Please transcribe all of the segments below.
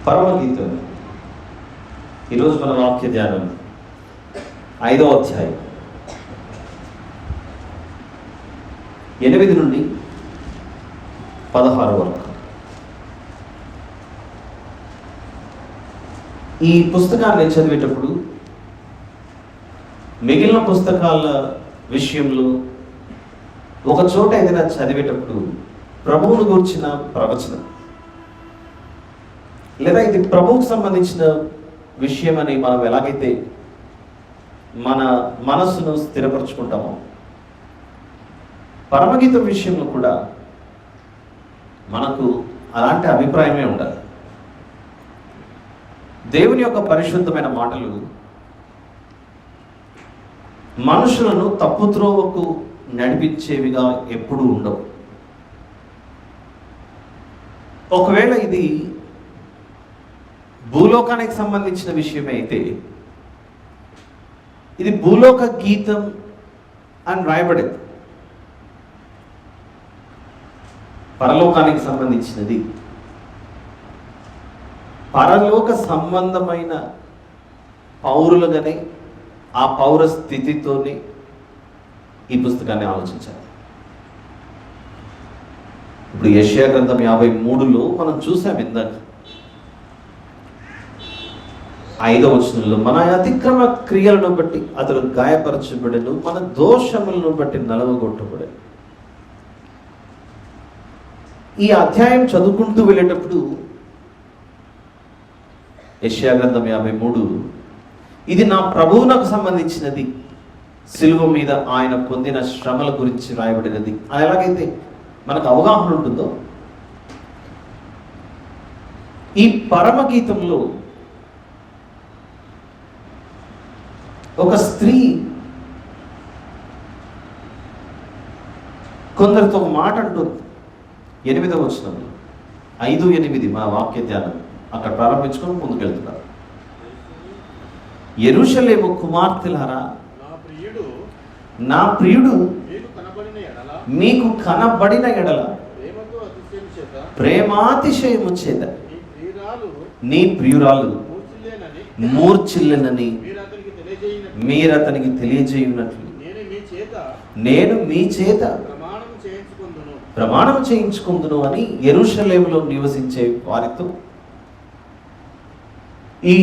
పరమగీతం. ఈరోజు మన వాక్య ధ్యానం 5వ అధ్యాయం 8 నుండి 16 వరకు. ఈ పుస్తకాన్ని చదివేటప్పుడు మిగిలిన పుస్తకాల విషయంలో ఒక చోట ఏదైనా చదివేటప్పుడు ప్రభువును గూర్చిన ప్రవచనం లేదా ఇది ప్రభువుకు సంబంధించిన విషయం అని మనం ఎలాగైతే మన మనస్సును స్థిరపరచుకుంటామో, పరమగీతం విషయంలో కూడా మనకు అలాంటి అభిప్రాయమే ఉండాలి. దేవుని యొక్క పరిశుద్ధమైన మాటలు మనుషులను తప్పుత్రోవకు నడిపించేవిగా ఎప్పుడూ ఉండవు. ఒకవేళ ఇది భూలోకానికి సంబంధించిన విషయమే అయితే ఇది భూలోక గీతం అని రాయబడింది. పరలోకానికి సంబంధించినది, పరలోక సంబంధమైన పౌరులుగానే ఆ పౌర స్థితితోనే ఈ పుస్తకాన్ని ఆలోచించాలి. ఇప్పుడు యెషయా గ్రంథం 53లో మనం చూసాం ఇందాక 5వ వచనంలో, మన అతిక్రమ క్రియలను బట్టి అతడు గాయపరచబడెను, మన దోషములను బట్టి నలగొట్టబడెను. ఈ అధ్యాయం చదువుకుంటూ వెళ్ళేటప్పుడు యెషయా గ్రంథం 53 ఇది నా ప్రభువునకు సంబంధించినది, సిలువ మీద ఆయన పొందిన శ్రమల గురించి రాయబడినది అని ఎలాగైతే మనకు అవగాహన ఉంటుందో, ఈ పరమగీతంలో ఒక స్త్రీ కొందరితో ఒక మాట అంటుంది. 8వ వచనంలో 5:8 మా వాక్య ధ్యానం అక్కడ ప్రారంభించుకొని ముందుకెళ్తున్నారు. యెరూషలేము కుమార్తెలారా, నా ప్రియుడు మీకు కనబడిన ఎడల ప్రేమాతిశయము చేత నీ ప్రియురాలు మూర్ఛిల్లెనని మీరు అతనికి తెలియజేయున్నట్లు నేను మీ చేత ప్రమాణం చేయించుకుందును అని యెరూషలేములో నివసించే వారితో ఈ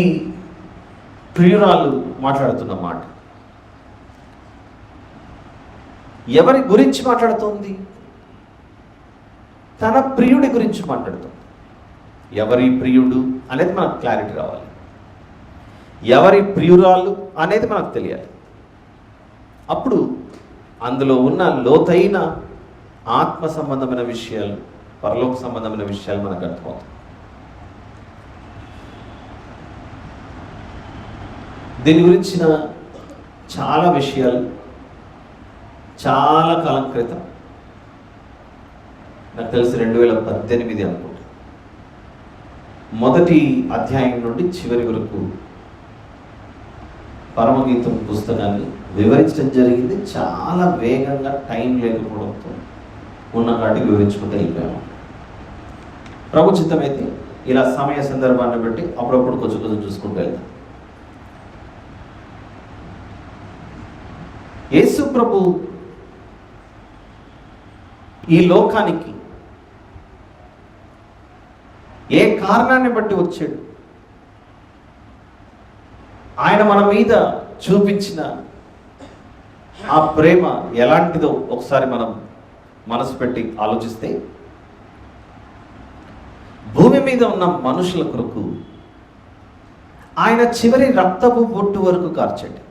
ప్రియురాలు మాట్లాడుతున్న మాట ఎవరి గురించి మాట్లాడుతోంది? తన ప్రియుడి గురించి మాట్లాడుతుంది. ఎవరి ప్రియుడు అనేది మనకు క్లారిటీ రావాలి, ఎవరి ప్రియురాలు అనేది మనకు తెలియాలి. అప్పుడు అందులో ఉన్న లోతైన ఆత్మ సంబంధమైన విషయాలు, పరలోక సంబంధమైన విషయాలు మనకు అర్థమవుతాయి. దీని గురించిన చాలా విషయాలు చాలా కాలం క్రితం, నాకు తెలిసి 2018 అనుకుంటా, మొదటి అధ్యాయం నుండి చివరి వరకు పరమగీతం పుస్తకాన్ని వివరించడం జరిగింది. చాలా వేగంగా, టైం లేకపోవడంతో ఉన్న కాటికి వివరించుకుంటూ వెళ్ళిపోయాము. ప్రభు చిత్తమైతే ఇలా సమయ సందర్భాన్ని బట్టి అప్పుడప్పుడు కొంచెం కొంచెం చూసుకుంటూ వెళ్తాం. యేసు ప్రభు ఈ లోకానికి ఏ కారణాన్ని బట్టి వచ్చాడు, ఆయన మన మీద చూపించిన ఆ ప్రేమ ఎలాంటిదో ఒకసారి మనం మనసు పెట్టి ఆలోచిస్తే, భూమి మీద ఉన్న మనుషుల కొరకు ఆయన చివరి రక్తపు బొట్టు వరకు కార్చాడు.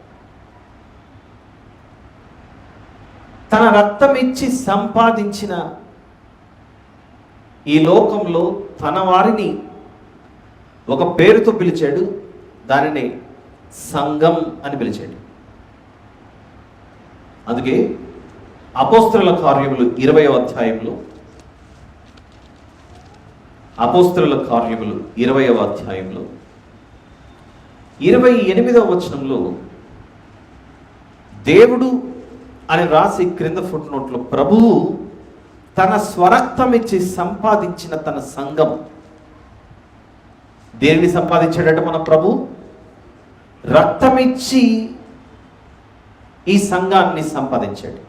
తన రక్తం ఇచ్చి సంపాదించిన ఈ లోకంలో తన వారిని ఒక పేరుతో పిలిచాడు, దానిని సంఘం అని పిలిచాడు. అందుకే అపోస్తలుల కార్యములు 20వ అధ్యాయంలో, అపోస్తలుల కార్యములు 20వ అధ్యాయంలో 28వ వచనంలో దేవుడు అని రాసి క్రింద ఫుట్ నోట్లో ప్రభువు తన స్వరక్తం ఇచ్చి సంపాదించిన తన సంఘం దేనిని సంపాదించాడట మన ప్రభు? రక్తమిచ్చి ఈ సంఘాన్ని సంపాదించాడు.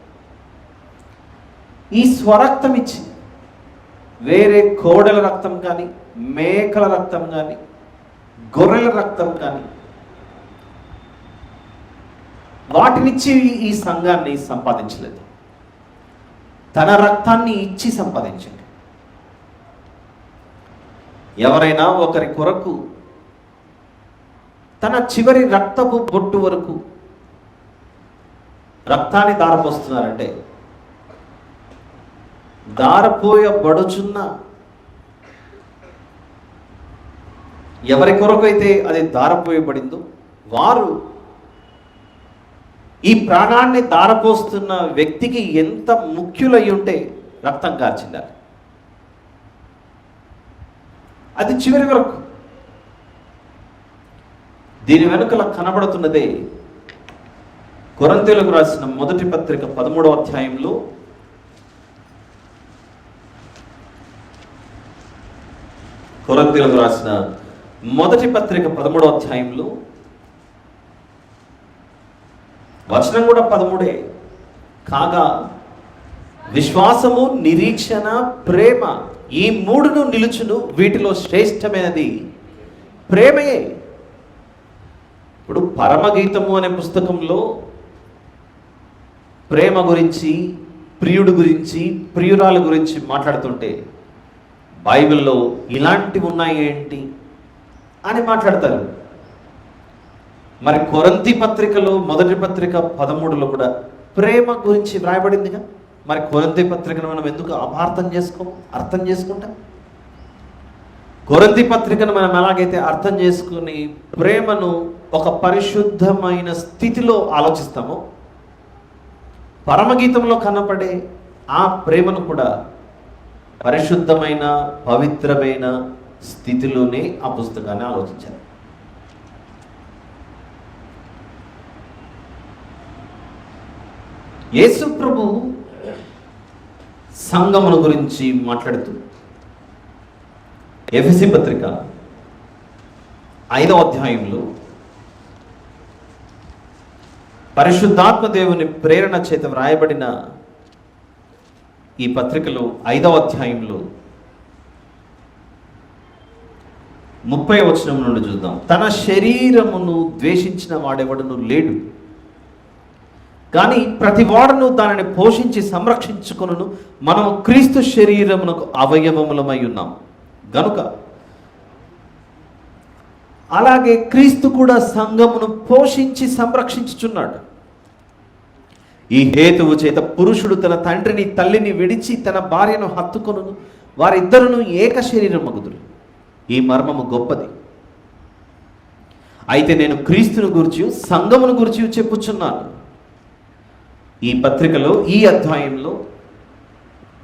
ఈ స్వరక్తం ఇచ్చి, వేరే కోడల రక్తం కానీ, మేకల రక్తం కానీ, గొర్రెల రక్తం కానీ, వాటినిచ్చి ఈ సంఘాన్ని సంపాదించలేదు. తన రక్తాన్ని ఇచ్చి సంపాదించాడు. ఎవరైనా ఒకరి కొరకు తన చివరి రక్తపు బొట్టు వరకు రక్తాన్ని దారపోస్తున్నారంటే, దారపోయబడుచున్న ఎవరి కొరకైతే అది దారపోయబడిందో వారు ఈ ప్రాణాన్ని దారపోస్తున్న వ్యక్తికి ఎంత ముఖ్యులై ఉంటే రక్తం కార్చిండాలి. అది చివరి వరకు. దీని వెనుకల కనబడుతున్నదే కొరింథీయులకు రాసిన మొదటి పత్రిక 13వ అధ్యాయంలో కొరింథీయులకు రాసిన మొదటి పత్రిక 13వ అధ్యాయంలో వచనం కూడా 13. కాగా విశ్వాసము, నిరీక్షణ, ప్రేమ, ఈ మూడును నిలుచును, వీటిలో శ్రేష్టమైనది ప్రేమయే. ఇప్పుడు పరమగీతము అనే పుస్తకంలో ప్రేమ గురించి, ప్రియుడు గురించి, ప్రియురాల గురించి మాట్లాడుతుంటే బైబిల్లో ఇలాంటివి ఉన్నాయి ఏంటి అని మాట్లాడతారు. మరి కొరింథీ పత్రికలో మొదటి పత్రిక 13లో కూడా ప్రేమ గురించి వ్రాయబడిందిగా. మరి కొరింథీ పత్రికను మనం ఎందుకు అపార్థం అర్థం చేసుకుంటాం? కొరింథీ పత్రికను మనం ఎలాగైతే అర్థం చేసుకుని ప్రేమను ఒక పరిశుద్ధమైన స్థితిలో ఆలోచిస్తామో, పరమగీతంలో కనపడే ఆ ప్రేమను కూడా పరిశుద్ధమైన, పవిత్రమైన స్థితిలోనే ఆ పుస్తకాన్ని ఆలోచించారు. యేసు ప్రభు సంఘమును గురించి మాట్లాడుతూ ఎఫెసీ పత్రిక 5వ అధ్యాయంలో పరిశుద్ధాత్మ దేవుని ప్రేరణ చేత వ్రాయబడిన ఈ పత్రికలో 5వ అధ్యాయంలో 30వ వచనం నుండి చూద్దాం. తన శరీరమును ద్వేషించిన వాడెవడను లేడు, కానీ ప్రతి వాడును దానిని పోషించి సంరక్షించుకొనును. మనము క్రీస్తు శరీరమునకు అవయవములమై ఉన్నాం గనుక అలాగే క్రీస్తు కూడా సంఘమును పోషించి సంరక్షించుచున్నాడు. ఈ హేతువు చేత పురుషుడు తన తండ్రిని తల్లిని విడిచి తన భార్యను హత్తుకొనును, వారిద్దరును ఏక శరీరమగుదురు. ఈ మర్మము గొప్పది. అయితే నేను క్రీస్తును గురించి, సంఘమును గురించి చెప్పుచున్నాను. ఈ పత్రికలో, ఈ అధ్యాయంలో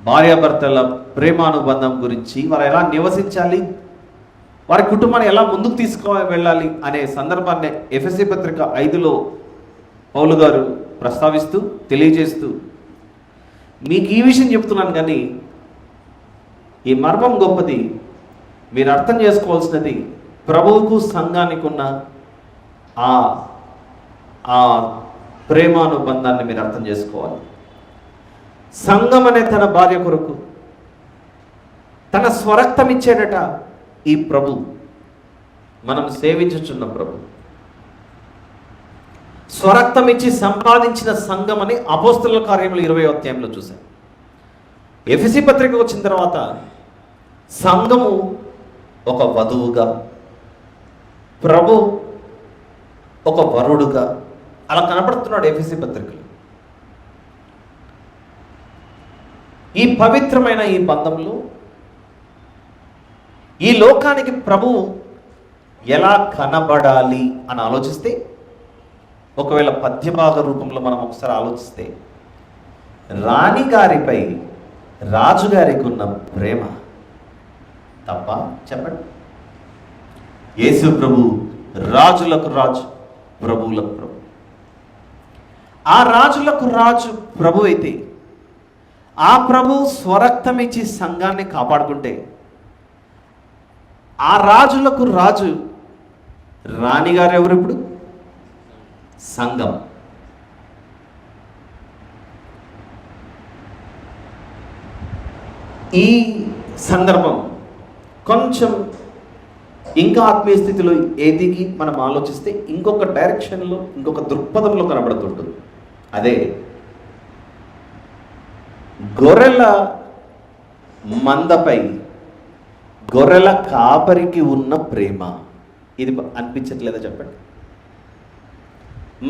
భార్యాభర్తల ప్రేమానుబంధం గురించి, వారు ఎలా నివసించాలి, వారి కుటుంబాన్ని ఎలా ముందుకు వెళ్ళాలి అనే సందర్భాన్ని ఎఫెసీ పత్రిక 5లో పౌలు గారు ప్రస్తావిస్తూ తెలియజేస్తూ, మీకు ఈ విషయం చెప్తున్నాను కానీ ఈ మర్మం గొప్పది. మీరు అర్థం చేసుకోవాల్సినది ప్రభువుకు సంఘానికి ఉన్న ఆ ప్రేమానుబంధాన్ని మీరు అర్థం చేసుకోవాలి. సంఘం అనే తన భార్య కొరకు తన స్వరక్తం ఇచ్చాడట ఈ ప్రభు, మనం సేవించుచున్న ప్రభు. స్వరక్తం ఇచ్చి సంపాదించిన సంఘం అని అపోస్తలుల కార్యములు 20వ అధ్యాయంలో చూశాం. ఎఫెసీ పత్రిక వచ్చిన తర్వాత సంఘము ఒక వధువుగా, ప్రభు ఒక వరుడుగా అలా కనపడుతున్నాడు ఎఫెసీ పత్రికలో. ఈ పవిత్రమైన ఈ బంధంలో ఈ లోకానికి ప్రభువు ఎలా కనబడాలి అని ఆలోచిస్తే, ఒకవేళ పద్యభాగ రూపంలో మనం ఒకసారి ఆలోచిస్తే, రాణిగారిపై రాజుగారికి ఉన్న ప్రేమ తప్ప చెప్పండి. యేసు ప్రభు రాజులకు రాజు, ప్రభువులకు ప్రభు. ఆ రాజులకు రాజు ప్రభు అయితే ఆ ప్రభు స్వరక్తం ఇచ్చి సంఘాన్ని కాపాడుకుంటే, ఆ రాజులకు రాజు, రాణిగారు ఎవరు? ఇప్పుడు సంఘం. ఈ సందర్భం కొంచెం ఇంకా ఆత్మీయ స్థితిలో ఎదిగి మనం ఆలోచిస్తే ఇంకొక డైరెక్షన్లో, ఇంకొక దృక్పథంలో కనబడుతుంటుంది. అదే గొర్రెల మందపై గొర్రెల కాపరికి ఉన్న ప్రేమ. ఇది అనిపించట్లేదా చెప్పండి?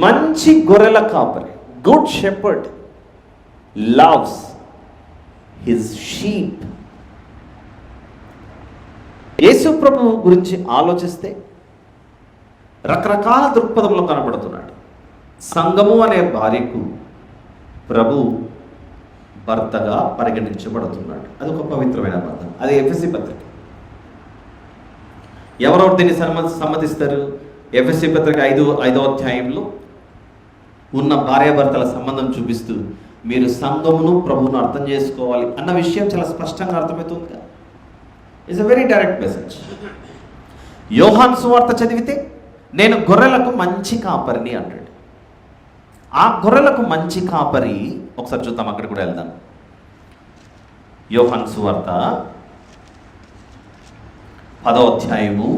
మంచి గొర్రెల కాపరి, good shepherd loves his sheep. Yesu ప్రభు గురించి ఆలోచిస్తే రకరకాల దృక్పథంలో కనబడుతున్నాడు. సంఘము అనే భార్యకు ప్రభు భర్తగా పరిగణించబడుతున్నాడు. అది ఒక పవిత్రమైన బంధం. అది ఎఫెసీ పత్రిక. ఎవరెవరు దీన్ని సమ్మతిస్తారు? ఎఫెసీ పత్రిక 5వ అధ్యాయంలో ఉన్న భార్యాభర్తల సంబంధం చూపిస్తూ మీరు సంఘమును ప్రభువును అర్థం చేసుకోవాలి అన్న విషయం చాలా స్పష్టంగా అర్థమవుతుంది కదా. It's a very direct message. యోహాను సువార్త చదివితే నేను గొర్రెలకు మంచి కాపరిని అంటాడు. ఆ గొర్రెలకు మంచి కాపరి ఒకసారి చూద్దాం, అక్కడ కూడా వెళ్దాం. యోహాను సువార్త 10వ అధ్యాయము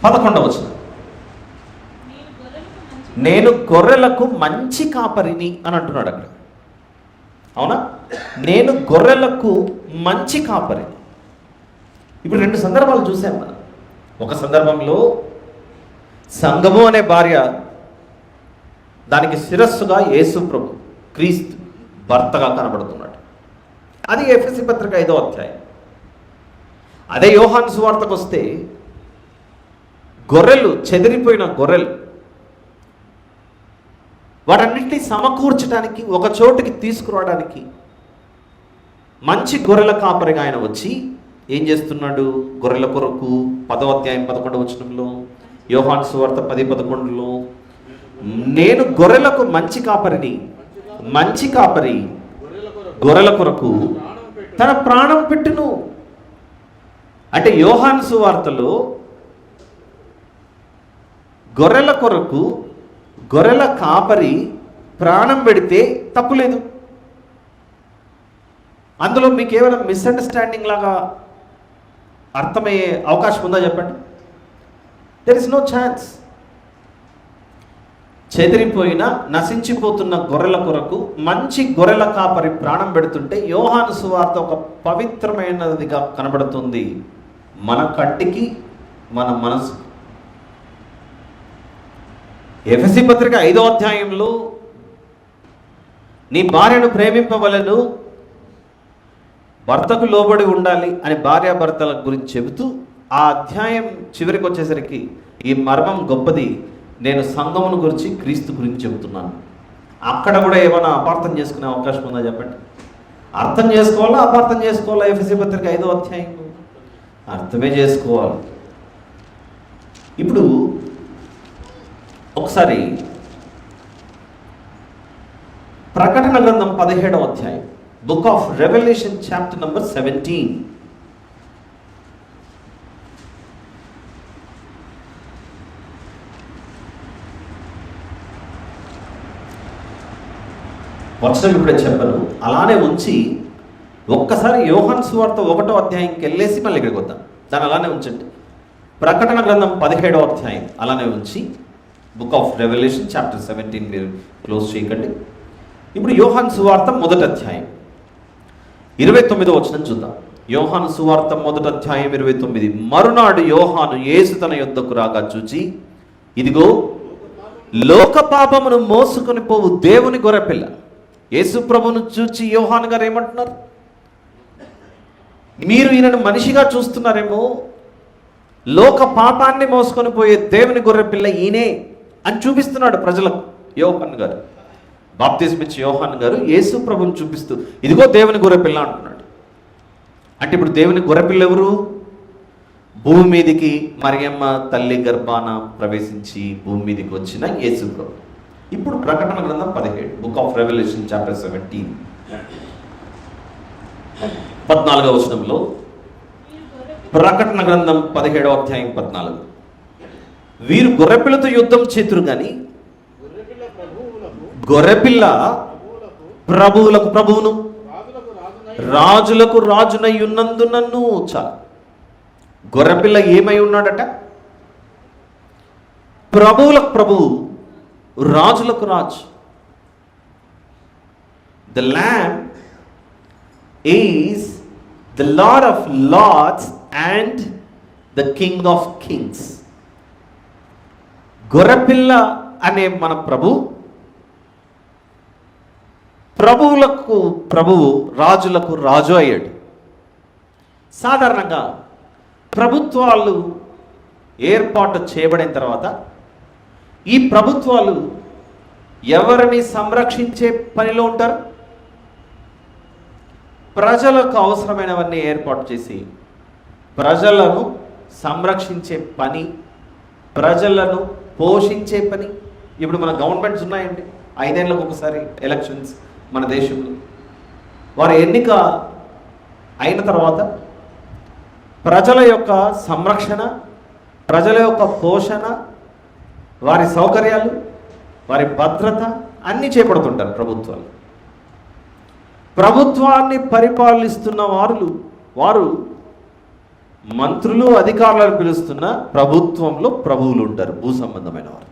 11వ వచనం. నేను గొర్రెలకు మంచి కాపరిని అని అంటున్నాడు అక్కడ. అవునా? నేను గొర్రెలకు మంచి కాపరిని. ఇప్పుడు 2 సందర్భాలు చూసాం మనం. ఒక సందర్భంలో సంఘము అనే భార్య, దానికి శిరస్సుగా యేసు ప్రభు క్రీస్తు భర్తగా కనబడుతున్నాడు. అది ఎఫెసీ పత్రిక 5వ అధ్యాయం. అదే యోహాను సువార్తకు వస్తే గొర్రెలు, చెదిరిపోయిన గొర్రెలు, వాటన్నిటినీ సమకూర్చడానికి, ఒక చోటుకి తీసుకురావడానికి మంచి గొర్రెల కాపరిగా ఆయన వచ్చి ఏం చేస్తున్నాడు? గొర్రెల కొరకు 10వ అధ్యాయం 11వ వచనంలో, యోహాను సువార్త 10:11లో నేను గొర్రెలకు మంచి కాపరిని, మంచి కాపరి గొర్రెల కొరకు తన ప్రాణం పెట్టును. అంటే యోహాను సువార్తలో గొర్రెల కొరకు గొర్రెల కాపరి ప్రాణం పెడితే తప్పులేదు. అందులో మీకు ఏమైనా మిస్అండర్స్టాండింగ్ లాగా అర్థమయ్యే అవకాశం ఉందా చెప్పండి? There is no chance. చెదిరిపోయిన, నశించిపోతున్న గొర్రెల కొరకు మంచి గొర్రెల కాపరి ప్రాణం పెడుతుంటే యోహాను సువార్త ఒక పవిత్రమైనదిగా కనబడుతుంది మన కంటికి, మన మనసు. ఎఫెసీ పత్రిక 5వ అధ్యాయంలో నీ భార్యను ప్రేమింపవలెను, భర్తకు లోబడి ఉండాలి అని భార్యాభర్తల గురించి చెబుతూ ఆ అధ్యాయం చివరికి వచ్చేసరికి ఈ మర్మం గొప్పది. నేను సంఘమును గురించి, క్రీస్తు గురించి చెబుతున్నాను. అక్కడ కూడా ఏమైనా అపార్థం చేసుకునే అవకాశం ఉందా చెప్పండి? అర్థం చేసుకోవాలా, అపార్థం చేసుకోవాలా? ఎఫెసీ పత్రిక 5వ అధ్యాయం అర్థమే చేసుకోవాలి. ఇప్పుడు ఒకసారి ప్రకటన గ్రంథం 17వ అధ్యాయం, book of Revelation chapter number 17. వచనం ఇప్పుడే చెప్పను, అలానే ఉంచి ఒక్కసారి యోహాను సువార్త 1వ అధ్యాయంకి వెళ్ళేసి మళ్ళీ ఇక్కడికి వద్దాం. దాన్ని అలానే ఉంచండి. ప్రకటన గ్రంథం 17వ అధ్యాయం అలానే ఉంచి బుక్ ఆఫ్ రెవల్యూషన్ చాప్టర్ 17 మీరు క్లోజ్ చేయకండి. ఇప్పుడు యోహాను సువార్త 1వ అధ్యాయం 29వ వచనం చూద్దాం. యోహాను సువార్త 1వ అధ్యాయం 29. మరునాడు యోహాను యేసు తన యొద్దకు రాగా చూచి, ఇదిగో లోక పాపమును మోసుకొని పోవు దేవుని గొర్రెపిల్ల. యేసు ప్రభును చూచి యోహాను గారు ఏమంటున్నారు? మీరు ఈయనను మనిషిగా చూస్తున్నారేమో, లోక పాపాన్ని మోసుకొని పోయే దేవుని గొర్రెపిల్ల ఈయనే అని చూపిస్తున్నాడు ప్రజలకు. యోహాను గారు, బాప్తిస్మ ఇచ్చే యోహాను గారు యేసు ప్రభుని చూపిస్తూ ఇదిగో దేవుని గొర్రెపిల్ల అంటున్నాడు. అంటే ఇప్పుడు దేవుని గొర్రెపిల్ల ఎవరు? భూమి మీదికి మరియమ్మ తల్లి గర్భాన ప్రవేశించి భూమి మీదికి వచ్చిన యేసు ప్రభు. ఇప్పుడు ప్రకటన గ్రంథం 17, బుక్ ఆఫ్ రెవల్యూషన్ చాప్టర్ 17 14వ వచనంలో ప్రకటన గ్రంథం 17వ అధ్యాయం 14. వీరు గొర్రెపిల్లతో యుద్ధం చేతురు కానీ గొర్రెపిల్ల ప్రభువులకు ప్రభువును రాజులకు రాజునై ఉన్నందునన్ను. చాలు. గొర్రెపిల్ల ఏమై ఉన్నాడట? ప్రభువులకు ప్రభువు, రాజులకు రాజు. The Lamb is the Lord of Lords and the King of Kings. గొర్రెపిల్ల అనే మన ప్రభు, ప్రభువులకు ప్రభువు, రాజులకు రాజు అయ్యాడు. సాధారణంగా ప్రభుత్వాలు ఏర్పాటు చేయబడిన తర్వాత ఈ ప్రభుత్వాలు ఎవరిని సంరక్షించే పనిలో ఉంటారు? ప్రజలకు అవసరమైనవన్నీ ఏర్పాటు చేసి ప్రజలను సంరక్షించే పని, ప్రజలను పోషించే పని. ఇప్పుడు మన గవర్నమెంట్స్ ఉన్నాయండి, 5 ఏళ్ళకు ఒకసారి ఎలక్షన్స్ మన దేశంలో. వారి ఎన్నిక అయిన తర్వాత ప్రజల యొక్క సంరక్షణ, ప్రజల యొక్క పోషణ, వారి సౌకర్యాలు, వారి భద్రత అన్నీ చేపడుతుంటారు ప్రభుత్వాలు. ప్రభుత్వాన్ని పరిపాలిస్తున్న వారు మంత్రులు, అధికారులను పిలుస్తున్న ప్రభుత్వంలో ప్రభువులు ఉంటారు, భూ సంబంధమైన వారు.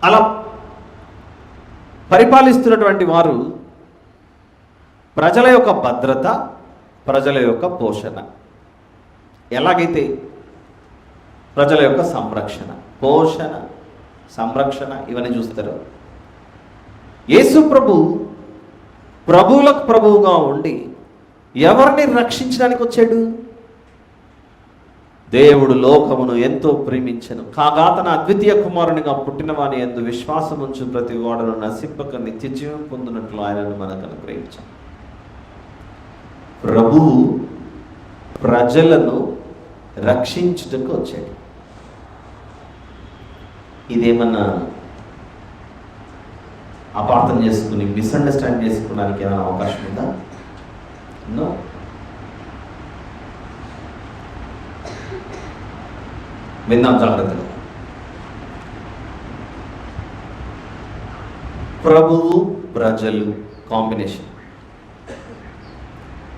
అలా పరిపాలిస్తున్నటువంటి వారు ప్రజల యొక్క భద్రత, ప్రజల యొక్క పోషణ, ఎలాగైతే ప్రజల యొక్క సంరక్షణ, పోషణ, సంరక్షణ ఇవన్నీ చూస్తారు. యేసు ప్రభు ప్రభువులకు ప్రభువుగా ఉండి ఎవరిని రక్షించడానికి వచ్చాడు? దేవుడు లోకమును ఎంతో ప్రేమించెను కాగా తన అద్వితీయ కుమారునిగా పుట్టిన వాని యందు విశ్వాసం ఉంచు ప్రతి వాడును నశింపక నిత్య జీవం పొందినట్లు ఆయనను మనకు అనుగ్రహించాడు. ప్రభువు ప్రజలను రక్షించుటకు వచ్చాడు. ఇదేమన్నా అపార్థం చేసుకుని మిస్అండర్స్టాండ్ చేసుకోవడానికి ఏమైనా అవకాశం ఉందా? నో. విందాం జాగ్రత్తగా. ప్రభువు ప్రజలు కాంబినేషన్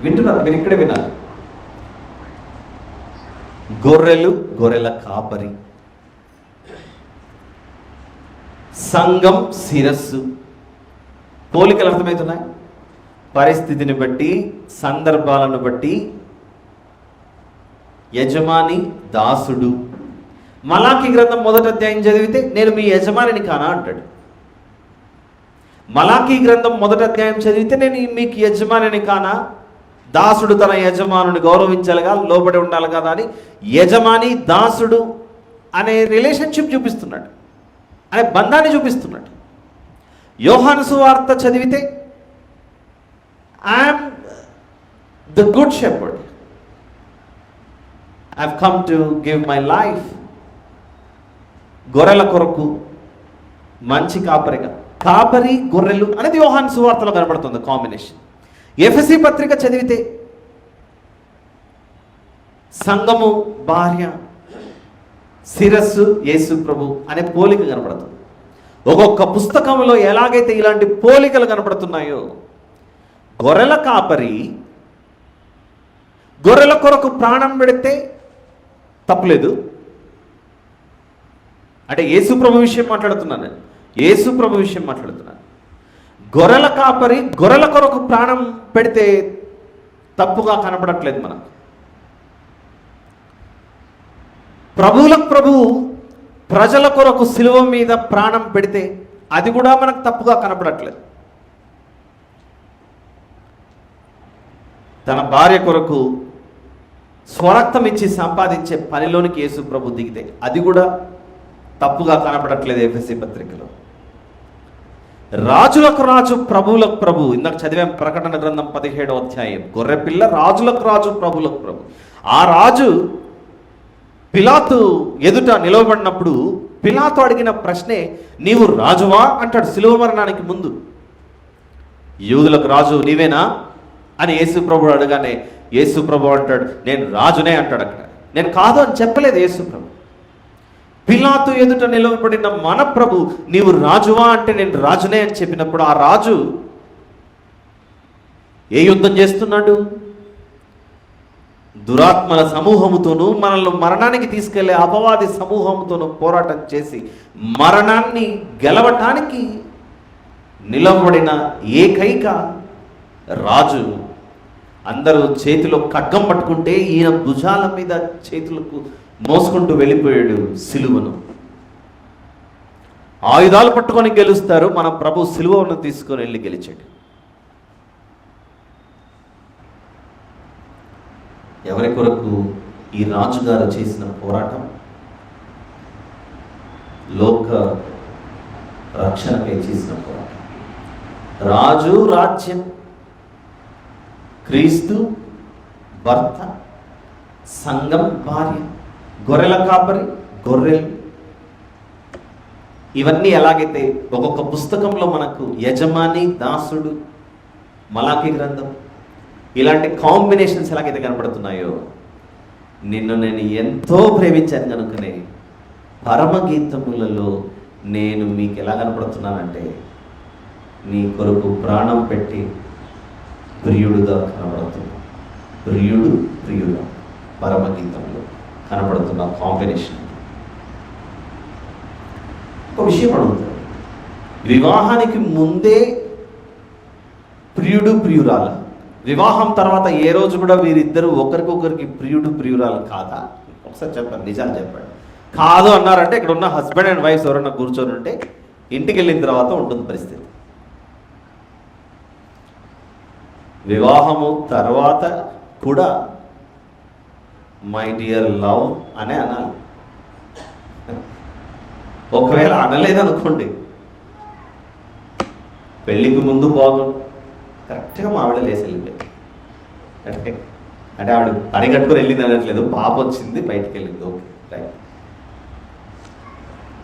వింటున్నారు, మీరు ఇక్కడే వినాలి. గొర్రెలు, గొర్రెల కాపరి, సంఘం శిరస్సు. పోలికలు అర్థమవుతున్నాయి. పరిస్థితిని బట్టి, సందర్భాలను బట్టి యజమాని, దాసుడు. మలాకి గ్రంథం 1వ అధ్యాయం చదివితే నేను మీ యజమానిని కానా అంటాడు. మలాకి గ్రంథం 1వ అధ్యాయం చదివితే నేను మీకు యజమానిని కానా? దాసుడు తన యజమానుని గౌరవించాలిగా, లోబడి ఉండాలి కదా అని యజమాని, దాసుడు అనే రిలేషన్షిప్ చూపిస్తున్నాడు, అనే బంధాన్ని చూపిస్తున్నాడు. యోహాను సువార్త చదివితే I'm the good shepherd, I have come to give my life. గొర్రెల కొరకు మంచి కాపరిగా. కాపరి, గొర్రెలు అనేది యోహాను సువార్తలో కనబడుతుంది కాంబినేషన్. ఎఫెసీ పత్రిక చదివితే సంఘము భార్య, శిరస్సు యేసు ప్రభు అనే పోలిక కనపడుతుంది. ఒక్కొక్క పుస్తకంలో ఎలాగైతే ఇలాంటి పోలికలు కనపడుతున్నాయో, గొర్రెల కాపరి గొర్రెల కొరకు ప్రాణం పెడితే తప్పులేదు. అంటే యేసు ప్రభు విషయం మాట్లాడుతున్నాను నేను, యేసు ప్రభు విషయం మాట్లాడుతున్నాను. గొర్రెల కాపరి గొర్రెల కొరకు ప్రాణం పెడితే తప్పుగా కనపడట్లేదు మనకు. ప్రభువులకు ప్రభువు ప్రజల కొరకు సిలువ మీద ప్రాణం పెడితే అది కూడా మనకు తప్పుగా కనపడట్లేదు. తన భార్య కొరకు స్వరక్తం ఇచ్చి సంపాదించే పనిలోనికి యేసు ప్రభు దిగితే అది కూడా తప్పుగా కనపడట్లేదు. ఎఫెసీ పత్రికలో రాజులకు రాజు, ప్రభువులకు ప్రభు. ఇందాక చదివాం ప్రకటన గ్రంథం 17వ అధ్యాయం. గొర్రెపిల్ల రాజులకు రాజు, ప్రభువులకు ప్రభు. ఆ రాజు పిలాతు ఎదుట నిలవబడినప్పుడు పిలాతు అడిగిన ప్రశ్నే, నీవు రాజువా అంటాడు సిలువ మరణానికి ముందు. యూదులకు రాజు నీవేనా? అని యేసు ప్రభు అడగానే యేసు ప్రభు అంటాడు, నేను రాజునే అంటాడు. అక్కడ నేను కాదు అని చెప్పలేదు యేసు ప్రభు. పిలాతు ఎదుట నిలవబడిన మన ప్రభు నీవు రాజువా అంటే నేను రాజునే అని చెప్పినప్పుడు ఆ రాజు ఏ యుద్ధం చేస్తున్నాడు? దురాత్మల సమూహముతోనూ మనల్ని మరణానికి తీసుకెళ్లే అపవాది సమూహంతోనూ పోరాటం చేసి మరణాన్ని గెలవటానికి నిలబడిన ఏకైక రాజు. అందరూ చేతిలో ఖడ్గం పట్టుకుంటే ఈయన భుజాల మీద చేతులకు మోసుకుంటూ వెళ్ళిపోయాడు సిలువను. ఆయుధాలు పట్టుకొని గెలుస్తారు, మన ప్రభు సిలువను తీసుకొని వెళ్ళి గెలిచాడు. ఎవరి కొరకు? ఈ రాజుగారు చేసిన పోరాటం లోక రక్షణకై చేసిన పోరాటం. రాజు రాజ్యం, క్రీస్తు భర్త, సంఘం భార్య, గొర్రెల కాపరి గొర్రెలు. ఇవన్నీ ఎలాగైతే ఒక్కొక్క పుస్తకంలో మనకు యజమాని, దాసుడు, మలాకి గ్రంథం, ఇలాంటి కాంబినేషన్స్ ఎలాగైతే కనబడుతున్నాయో, నిన్ను నేను ఎంతో ప్రేమించాను కనుకనే పరమగీతములలో నేను మీకు ఎలా కనపడుతున్నానంటే నీ కొరకు ప్రాణం పెట్టి ప్రియుడుగా కనబడుతున్నా. ప్రియుడు ప్రియుడు పరమగీతంలో కనబడుతున్న కాంబినేషన్. ఒక విషయం అడుగుతాడు, వివాహానికి ముందే ప్రియుడు ప్రియురాల, వివాహం తర్వాత ఏ రోజు కూడా వీరిద్దరూ ఒకరికొకరికి ప్రియుడు ప్రియురాలు కాదా? ఒకసారి చెప్పండి, నిజాలు చెప్పండి. కాదు అన్నారంటే ఇక్కడ ఉన్న హస్బెండ్ అండ్ వైఫ్ ఎవరన్నా కూర్చొని ఉంటే ఇంటికి వెళ్ళిన తర్వాత ఉంటుంది పరిస్థితి. వివాహము తర్వాత కూడా మై డియర్ లవ్ అనే అనాలి. ఒకవేళ అనలేదనుకోండి, పెళ్ళికి ముందు బాగుంది, కరెక్ట్గా మా ఆవిడ లేసి వెళ్ళిపోయింది అంటే ఆవిడ పని కట్టుకొని వెళ్ళింది అనట్లేదు, పాప వచ్చింది బయటికి వెళ్ళింది, ఓకే రైట్.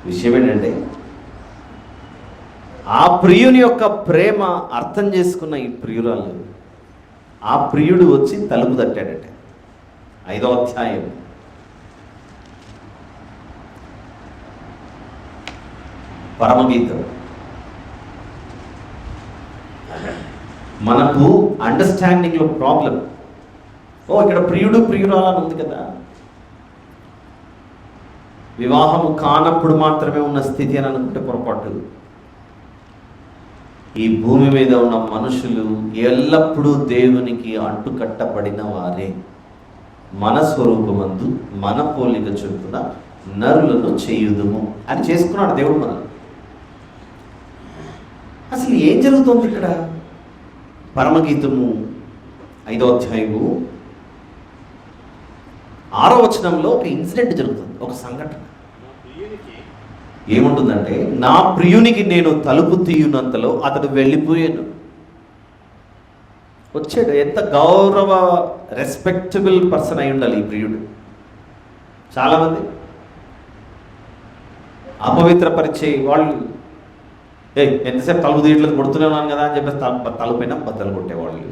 విషయం ఏంటంటే ఆ ప్రియుని యొక్క ప్రేమ అర్థం చేసుకున్న ఈ ప్రియురాలు, ఆ ప్రియుడు వచ్చి తలుపు తట్టాడంటే 5వ అధ్యాయం పరమగీతం. మనకు అండర్స్టాండింగ్లో ప్రాబ్లం. ఇక్కడ ప్రియుడు ప్రియురాలని ఉంది కదా, వివాహము కానప్పుడు మాత్రమే ఉన్న స్థితి అని అనుకుంటే పొరపాటు. ఈ భూమి మీద ఉన్న మనుషులు ఎల్లప్పుడూ దేవునికి అంటుకట్టబడిన వారే. మన స్వరూపమందు మన పోలిక చొప్పున నరులను చేయుదుము అని చేసుకున్నాడు దేవుడు మనల్ని. అసలు ఏం జరుగుతుంది ఇక్కడ? పరమగీతము 5వ అధ్యాయము 6వ వచనంలో ఒక ఇన్సిడెంట్ జరుగుతుంది, ఒక సంఘటన. ఏముంటుందంటే, నా ప్రియునికి నేను తలుపు తీయునంతలో అతడు వెళ్ళిపోయాను. వచ్చాడు. ఎంత గౌరవ రెస్పెక్టబుల్ పర్సన్ అయి ఉండాలి ఈ ప్రియుడు. చాలామంది అపవిత్రపరిచే వాళ్ళు, ఎంతసేపు తలుపు తీయట్లేదు కొడుతూనే ఉన్నాను కదా అని చెప్పేసి తలుపైన బద్దలు కొట్టేవాళ్ళు,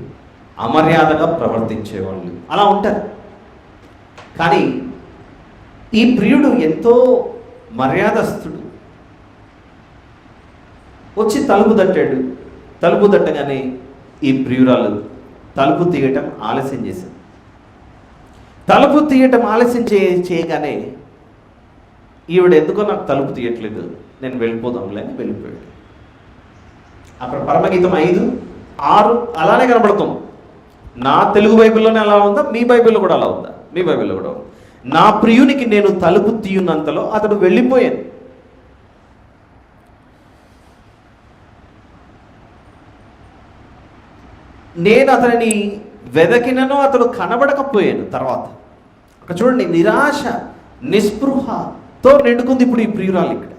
అమర్యాదగా ప్రవర్తించేవాళ్ళు, అలా ఉంటారు. కానీ ఈ ప్రియుడు ఎంతో మర్యాదస్తుడు. వచ్చి తలుపు తట్టాడు. తలుపు తట్టగానే ఈ ప్రియురాలు తలుపు తీయటం ఆలస్యం చేశాడు. తలుపు తీయటం ఆలస్యం చేయగానే ఈవిడ ఎందుకో నాకు తలుపు తీయట్లేదు, నేను వెళ్ళిపోదాంలే అని వెళ్ళిపోయాడు. అక్కడ పరమగీతం 5:6 అలానే కనబడుతుంది. నా తెలుగు బైబిల్లోనే అలా ఉందా? మీ బైబిల్లో కూడా అలా ఉందా? మీ బైబిల్లో కూడా ఉంది. నా ప్రియునికి నేను తలుపు తీయునంతలో అతడు వెళ్ళిపోయాను. నేను అతనిని వెదకినను అతడు కనబడకపోయాను. తర్వాత అక్కడ చూడండి, నిరాశ నిస్పృహతో నిండుకుంది ఇప్పుడు ఈ ప్రియురాలు. ఇక్కడ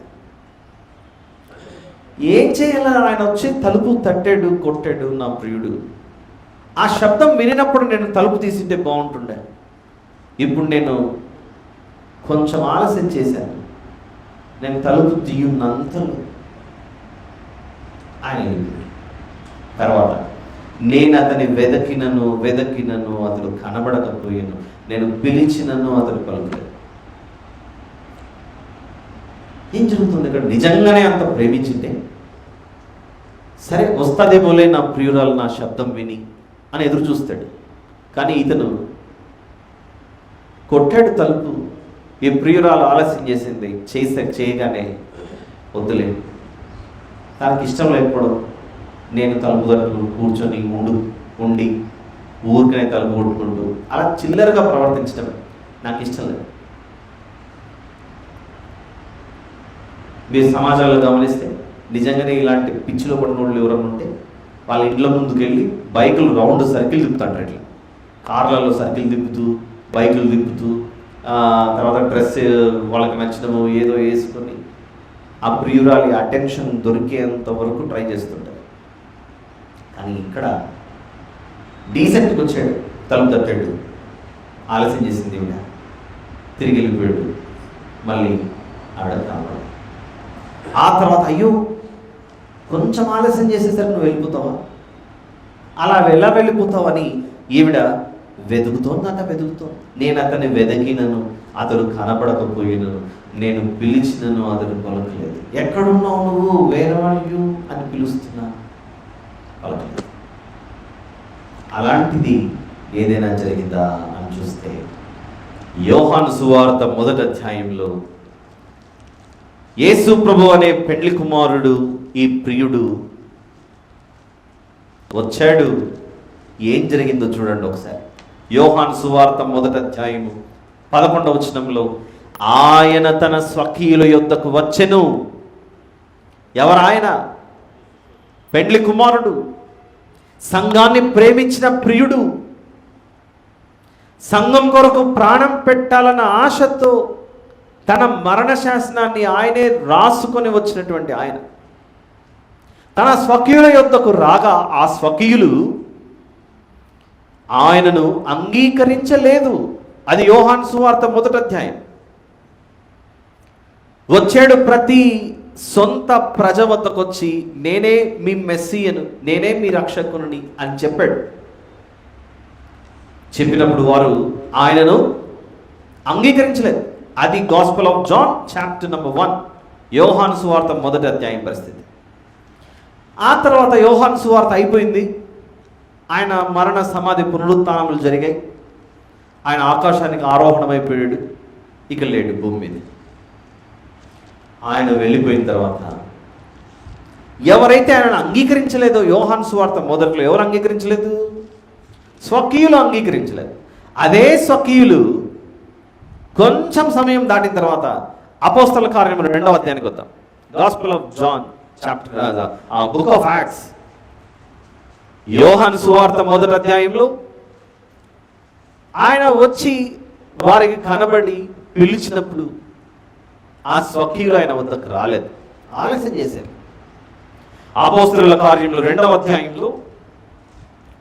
ఏం చేయాలని ఆయన వచ్చి తలుపు తట్టాడు, కొట్టాడు నా ప్రియుడు. ఆ శబ్దం వినినప్పుడు నేను తలుపు తీసింటే బాగుంటుండే. ఇప్పుడు నేను కొంచెం ఆలస్యం చేశాను. నేను తలుపు తీయున్నంతలో ఆయన తర్వాత నేను అతని వెదకినను అతడు కనబడకపోయాను, నేను పిలిచినను అతడు పలుకలేదు. ఏం జరుగుతుంది ఇక్కడ? నిజంగానే అంత ప్రేమించింటే సరే వస్తుందేమోలే నా ప్రియురాలు నా శబ్దం విని అని ఎదురు చూస్తాడు. కానీ ఇతను కొట్టాడు తలుపు. ఈ ప్రియురాలు ఆలస్యం చేసింది, చేయగానే వద్దులే, తనకి ఇష్టం లేకపోవడం, నేను తలుపు దగ్గర కూర్చొని ఉండి ఊరికనే తలుపు కొట్టుకుంటూ అలా చిల్లరగా ప్రవర్తించడం నాకు ఇష్టం లేదు. మీరు సమాజంలో గమనిస్తే నిజంగానే ఇలాంటి పిచ్చిలో పడిన వాళ్ళు ఎవరైనా ఉంటే వాళ్ళ ఇంట్లో ముందుకు వెళ్ళి బైకులు రౌండ్ సర్కిల్ తిప్పుతాంటారు. ఇట్లా కార్లలో సర్కిల్ తిప్పుతూ, బైకులు తిప్పుతూ, తర్వాత డ్రెస్ వాళ్ళకి నచ్చడము ఏదో వేసుకొని ఆ ప్రియురాలి అటెన్షన్ దొరికేంత వరకు ట్రై చేస్తుంటారు. కానీ ఇక్కడ డీసెంట్గా వచ్చాడు, తలుపు తట్టాడు, ఆలస్యం చేసింది ఈవిడ, తిరిగి వెళ్ళిపోయాడు. మళ్ళీ ఆవిడ కావాలి. ఆ తర్వాత అయ్యో కొంచెం ఆలస్యం చేసేసరికి నువ్వు వెళ్ళిపోతావా, అలా ఎలా వెళ్ళిపోతావు అని ఈవిడ వెతుకుతోంది. నేను అతన్ని వెదకినను అతడు కనబడకపోయినను, నేను పిలిచినను అతడు పలకలేదు. ఎక్కడున్నావు నువ్వు, వేర్ ఆర్ యు అని పిలుస్తున్నా, పలకలేదు. అలాంటిది ఏదైనా జరిగిందా అని చూస్తే యోహాను సువార్త 1వ అధ్యాయంలో యేసు ప్రభు అనే పెండ్లి కుమారుడు, ఈ ప్రియుడు వచ్చాడు. ఏం జరిగిందో చూడండి ఒకసారి. యోహాను సువార్త 1వ అధ్యాయము 11వ వచనంలో, ఆయన తన స్వకీయుల యొద్దకు వచ్చెను. ఎవరు ఆయన? పెండ్లి కుమారుడు, సంఘాన్ని ప్రేమించిన ప్రియుడు, సంఘం కొరకు ప్రాణం పెట్టాలన్న ఆశతో తన మరణ శాసనాన్ని ఆయనే రాసుకొని వచ్చినటువంటి ఆయన తన స్వకీయుల యొద్దకు రాగా ఆ స్వకీయులు ఆయనను అంగీకరించలేదు. అది యోహాను సువార్త 1వ అధ్యాయం. వచ్చాడు ప్రతి సొంత ప్రజ వద్దకు వచ్చి, నేనే మీ మెస్సియను, నేనే మీ రక్షకుని అని చెప్పాడు. చెప్పినప్పుడు వారు ఆయనను అంగీకరించలేదు. అది gospel of John chapter number 1, యోహాను సువార్త 1వ అధ్యాయం పరిస్థితి. ఆ తర్వాత యోహాను సువార్త అయిపోయింది. ఆయన మరణ సమాధి పునరుత్థానములు జరిగాయి. ఆయన ఆకాశానికి ఆరోహణమైపోయాడు, ఇక లేడు భూమి మీద. ఆయన వెళ్ళిపోయిన తర్వాత ఎవరైతే ఆయనను అంగీకరించలేదో, యోహాను సువార్త మొదట్లో ఎవరు అంగీకరించలేదు? స్వకీయులు అంగీకరించలేదు. అదే స్వకీయులు కొంచెం సమయం దాటిన తర్వాత అపోస్తల కార్యములు 2వ అధ్యాయానికి వద్దాం. Gospel of John chapter book of Acts, యోహాను సువార్త 1వ అధ్యాయంలో ఆయన వచ్చి వారికి కనబడి పిలిచినప్పుడు ఆ స్వకీయులు ఆయన వద్దకు రాలేదు, ఆలస్యం చేశారు. అపోస్తలుల కార్యములు 2వ అధ్యాయంలో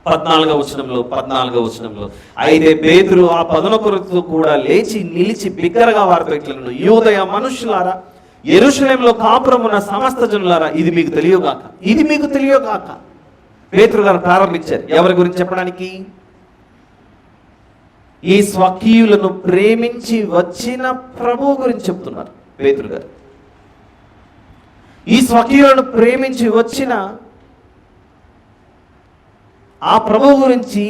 14వ వచనంలో అయితే పేతురు ఆ 11 కూడా లేచి నిలిచి బిగ్గరగా వారితో ఇట్లనెను, యూదయ మనుషులారా, యెరూషలేములో కాపురమున్న సమస్త జనులారా, ఇది మీకు తెలియగాక. పేతురు గారు ప్రారంభించారు. ఎవరి గురించి చెప్పడానికి? ఈ స్వకీయులను ప్రేమించి వచ్చిన ప్రభువు గురించి చెప్తున్నారు పేతురు గారు. ఈ స్వకీయులను ప్రేమించి వచ్చిన ఆ ప్రభువు గురించి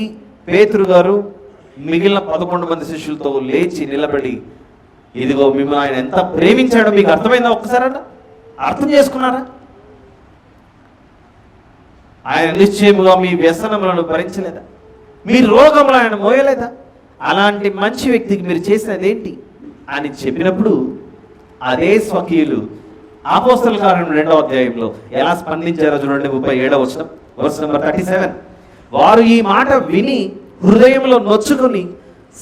పేతురు గారు మిగిలిన 11 మంది శిష్యులతో లేచి నిలబడి, ఇదిగో మిమ్మల్ని ఆయన ఎంత ప్రేమించాడో మీకు అర్థమైందా? ఒక్కసారన్నా అర్థం చేసుకున్నారా? ఆయన నిశ్చయముగా మీ వ్యసనములను భరించలేదా? మీ రోగములు ఆయన మోయలేదా? అలాంటి మంచి వ్యక్తికి మీరు చేసినది ఏంటి అని చెప్పినప్పుడు అదే స్వకీయులు అపోస్తలుల కార్యం 2వ అధ్యాయంలో ఎలా స్పందించారో చూడండి. 37వ వచనం, వర్స్ నెంబర్ 37. వారు ఈ మాట విని హృదయంలో నొచ్చుకుని,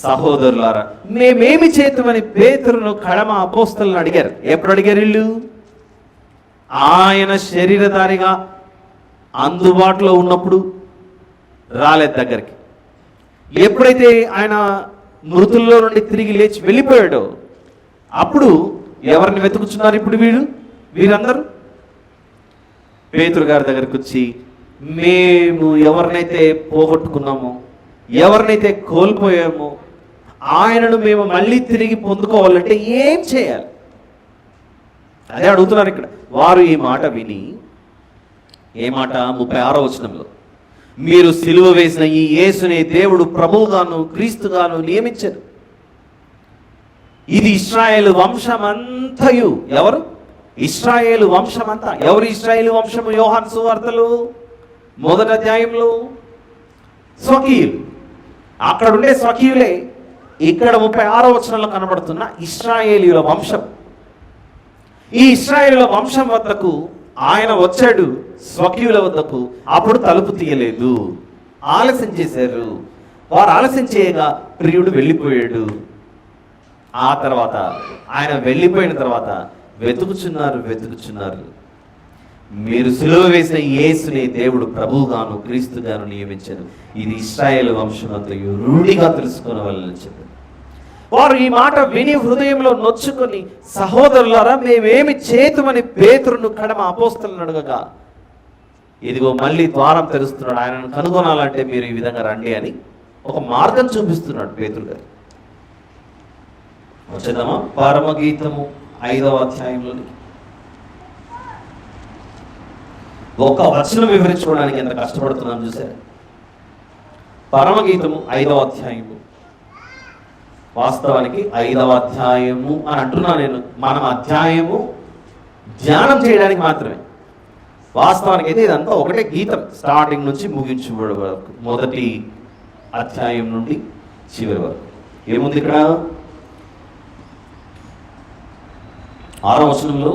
సహోదరులారా మేమేమి చేతుమని పేతురును కడమ అపోస్తలులను అడిగారు. ఎప్పుడు అడిగారు వీళ్ళు? ఆయన శరీరధారిగా అందుబాటులో ఉన్నప్పుడు రాలేదు దగ్గరికి. ఎప్పుడైతే ఆయన మృతుల్లో నుండి తిరిగి లేచి వెళ్ళిపోయాడో అప్పుడు ఎవరిని వెతుకుతున్నారు ఇప్పుడు వీరందరూ? పేతురు గారి దగ్గరికి వచ్చి, మేము ఎవరినైతే పోగొట్టుకున్నామో, ఎవరినైతే కోల్పోయామో ఆయనను మేము మళ్ళీ తిరిగి పొందుకోవాలంటే ఏం చేయాలి? అదే అడుగుతున్నారు ఇక్కడ. వారు ఈ మాట విని, ఏ మాట? 36వ వచనంలో, మీరు సిలువ వేసిన ఈ యేసుని దేవుడు ప్రభువుగాను క్రీస్తుగాను నియమించారు. ఇది ఇశ్రాయేలు వంశమంతయు. ఎవరు? ఇశ్రాయేలు వంశమంతా. ఎవరు ఇశ్రాయేలు వంశము? యోహాను సువార్తలు 1వ అధ్యాయంలో స్వకీయులు. అక్కడ ఉండే స్వకీయులే ఇక్కడ 36వ వచనంలో కనబడుతున్న ఇశ్రాయేలీయుల వంశం. ఈ ఇశ్రాయేలుల వంశం వద్దకు ఆయన వచ్చాడు, స్వకీయుల వద్దకు. అప్పుడు తలుపు తీయలేదు, ఆలస్యం చేశారు. వారు ఆలస్యం చేయగా ప్రియుడు వెళ్ళిపోయాడు. ఆ తర్వాత ఆయన వెళ్ళిపోయిన తర్వాత వెతుకుచున్నారు. మీరు సిలువ వేసిన యేసుని దేవుడు ప్రభువుగాను క్రీస్తుగాను నియమించారు. ఇది ఇశ్రాయేలు వంశమంతయు రూఢిగా తెలుసుకోవాలని చెప్పారు. వారు ఈ మాట విని హృదయంలో నొచ్చుకొని, సహోదరులారా మేమేమి చేతుమని పేతురును కడమ అపోస్తలులను అడగగా, ఇదిగో మళ్ళీ ద్వారం తెరుస్తున్నాడు, ఆయనను కనుగొనాలంటే మీరు ఈ విధంగా రండి అని ఒక మార్గం చూపిస్తున్నాడు పేతురు గారు. వచ్చేద్దామా పరమగీతము 5వ అధ్యాయంలోని ఒక వచనం వివరించుకోవడానికి ఎంత కష్టపడుతున్నాం చూసారా? పరమగీతము 5వ అధ్యాయము. వాస్తవానికి 5వ అధ్యాయము అని అంటున్నా నేను. మనం అధ్యాయము ధ్యానం చేయడానికి మాత్రమే. వాస్తవానికి అయితే ఇదంతా ఒకటే గీతం, స్టార్టింగ్ నుంచి ముగించుబడి వరకు, మొదటి అధ్యాయం నుండి చివరి వరకు. ఏముంది ఇక్కడ? 6వ వచనంలో,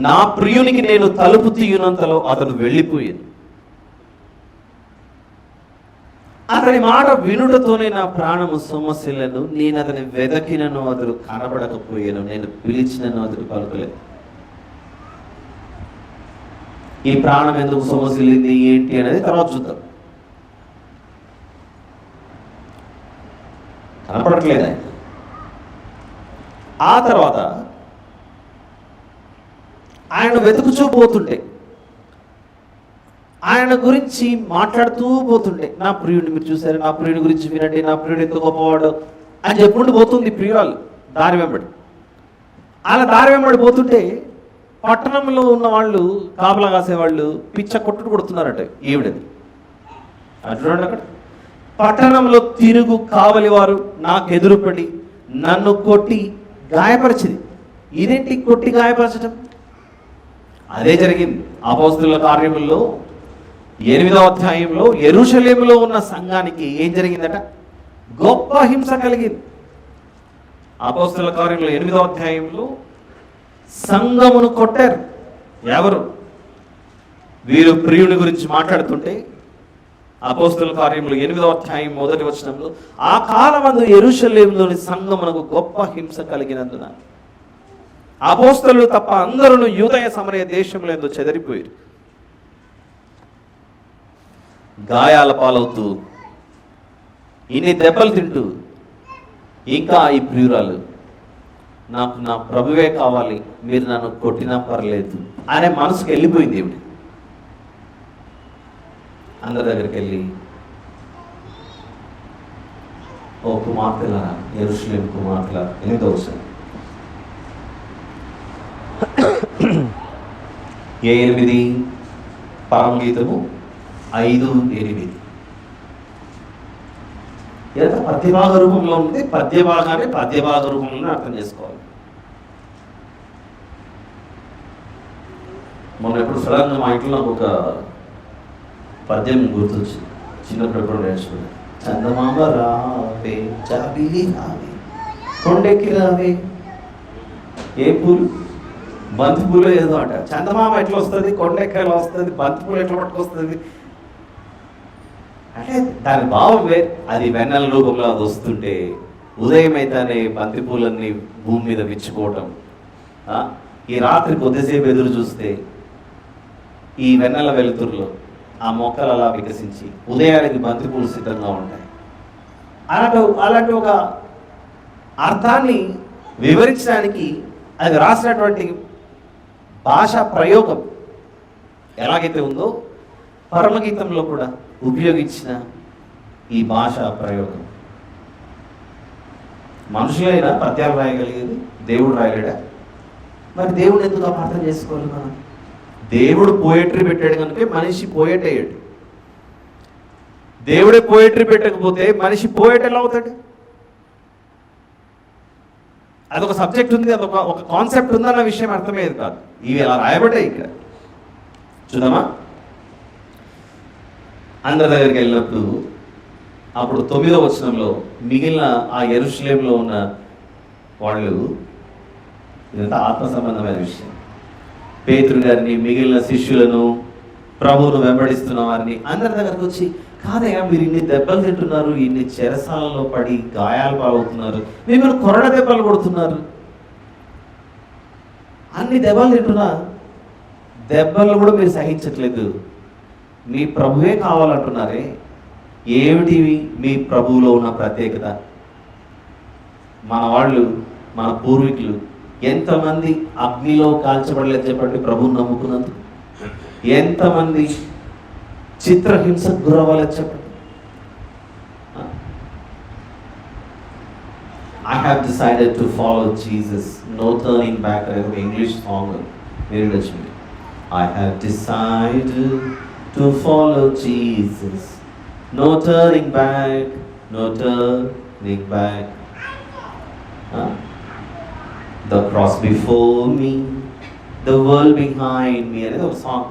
నా ప్రియునికి నేను తలుపు తీయునంతలో అతను వెళ్ళిపోయాను, అతని మాట వినుటతోనే నా ప్రాణము సొమ్మసిల్లను, నేను అతని వెదకినను అతడు కనబడకపోయాను, నేను పిలిచినను అతడు పలుకలేదు. ఈ ప్రాణం ఎందుకు సొమ్మసిల్లింది ఏంటి అనేది తర్వాత చూద్దాం. కనపడట్లేదు ఆయన. ఆ తర్వాత ఆయన వెతుకుచూ పోతుంటే, ఆయన గురించి మాట్లాడుతూ పోతుంటే, నా ప్రియుడిని మీరు చూసారు, నా ప్రియుడి గురించి వినండి, నా ప్రియుడు ఎంత గొప్పవాడు అని చెప్పుకుంటూ పోతుంది ప్రియురాలు దారి వెంబడి. అలా దారి వెంబడి పోతుంటే పట్టణంలో ఉన్న వాళ్ళు, కాపలా కాసేవాళ్ళు పిచ్చ కొట్టుడు కొడుతున్నారట ఈవిడని. చూడండి అక్కడ, పట్టణంలో తిరుగు కావలి వారు నాకు ఎదురుపడి నన్ను కొట్టి గాయపరిచింది. ఇదేంటి కొట్టి గాయపరచడం? అదే జరిగింది అపోస్తలుల కార్యముల్లో 8వ అధ్యాయంలో. యెరూషలేములో ఉన్న సంఘానికి ఏం జరిగిందట? గొప్ప హింస కలిగింది. అపోస్తలుల కార్యములో 8వ అధ్యాయంలో సంఘమును కొట్టారు. ఎవరు? వీరు ప్రియుని గురించి మాట్లాడుతుంటే అపోస్తలుల కార్యములు 8వ అధ్యాయం 1వ వచనంలో, ఆ కాలమందు యెరూషలేములోని సంఘమునకు గొప్ప హింస కలిగినందున అపోస్తలులు తప్ప అందరూ యూదయ సమరయ దేశంలో ఎందు చెదరిపోయారు. గాయాల పాలవుతూ, ఇన్ని దెబ్బలు తింటూ, ఇంకా ఈ ప్రియురాలు నాకు నా ప్రభువే కావాలి, మీరు నన్ను కొట్టినా పర్లేదు అనే మనసుకు వెళ్ళిపోయింది. ఏమిటి? అందరి దగ్గరికి వెళ్ళి, ఓ కుమార్తెలారా, యెరూషలేము కుమార్తెలారా, 8వ వచనం, ఏ 8? పరమగీతము 5:8. ఇదంతా పద్యభాగ రూపంలో ఉంది. పద్యభాగాన్ని పద్యభాగ రూపంలోనే అర్థం చేసుకోవాలి. మొన్న ఎప్పుడు సడన్గా మా ఇంట్లో నాకు ఒక పద్యం గుర్తొచ్చింది. చిన్నప్పుడు ఎప్పుడు నేర్చుకున్నాను. చందమామ రావే, జాబిలి రావే, కొండెక్కి రావే, ఏ పూలు? బంతి పూలు ఏదో అంట. చందమామ ఎట్లా వస్తుంది, కొండెక్కాయలు వస్తుంది, బంతి పూలు ఎట్లా పట్టుకొస్తుంది అంటే దాని భావం వేరు. అది వెన్నెల రూపంలో అది వస్తుంటే, ఉదయం అయితేనే బంతి పూలన్నీ భూమి మీద విచ్చుకోవటం, ఈ రాత్రి కొద్దిసేపు ఎదురు చూస్తే ఈ వెన్నెల వెలుతురులో ఆ మొక్కలు అలా వికసించి ఉదయానికి బంతి పూలు సిద్ధంగా ఉంటాయి. అలాంటి ఒక అర్థాన్ని వివరించడానికి అది రాసినటువంటి భాషా ప్రయోగం ఎలాగైతే ఉందో, పరమగీతంలో కూడా ఉపయోగించిన ఈ భాషా ప్రయోగం. మనుషులైనా పద్యాలు రాయగలిగేది, దేవుడు రాయలేడా? మరి దేవుడు ఎందుకు అపార్థం చేసుకోవాలి మనం? దేవుడు పోయట్రీ పెట్టాడు కనుక మనిషి పోయట్ అయ్యాడు. దేవుడే పోయట్రీ పెట్టకపోతే మనిషి పోయట్ ఎలా అవుతాడు? అదొక సబ్జెక్ట్ ఉంది, అదొక కాన్సెప్ట్ ఉందన్న విషయం అర్థమయ్యేది కాదు. ఇవి ఎలా రాయబడ్డాయి ఇక్కడ చూద్దామా? అందరి దగ్గరికి వెళ్ళినప్పుడు అప్పుడు 9వ వచనంలో మిగిలిన ఆ యెరూషలేములో ఉన్న వాళ్ళు, ఇదంతా ఆత్మ సంబంధమైన విషయం, పేతురు గారిని, మిగిలిన శిష్యులను, ప్రభువును వెంబడిస్తున్న వారిని అందరి దగ్గరకు వచ్చి, కాదయ్యా మీరు ఇన్ని దెబ్బలు తింటున్నారు, ఇన్ని చెరసాలలో పడి గాయాలు పాలవుతున్నారు, మిమ్మల్ని కొరడ దెబ్బలు కొడుతున్నారు, అన్ని దెబ్బలు తింటున్నా దెబ్బలు కూడా మీరు సహించట్లేదు, మీ ప్రభువే కావాలంటున్నారే, ఏమిటివి మీ ప్రభువులో ఉన్న ప్రత్యేకత? మన వాళ్ళు, మన పూర్వీకులు ఎంతమంది అగ్నిలో కాల్చబడలేదు చెప్పండి ప్రభువుని నమ్ముకున్నందుకు? ఎంతమంది చిత్రహింసకు గురవ్వాలని చెప్పండి? I have decided to follow Jesus, no turning back. English song very much. I have decided to follow Jesus, no turning back, no turning back. The cross before me, the world behind me. అనేది ఒక song.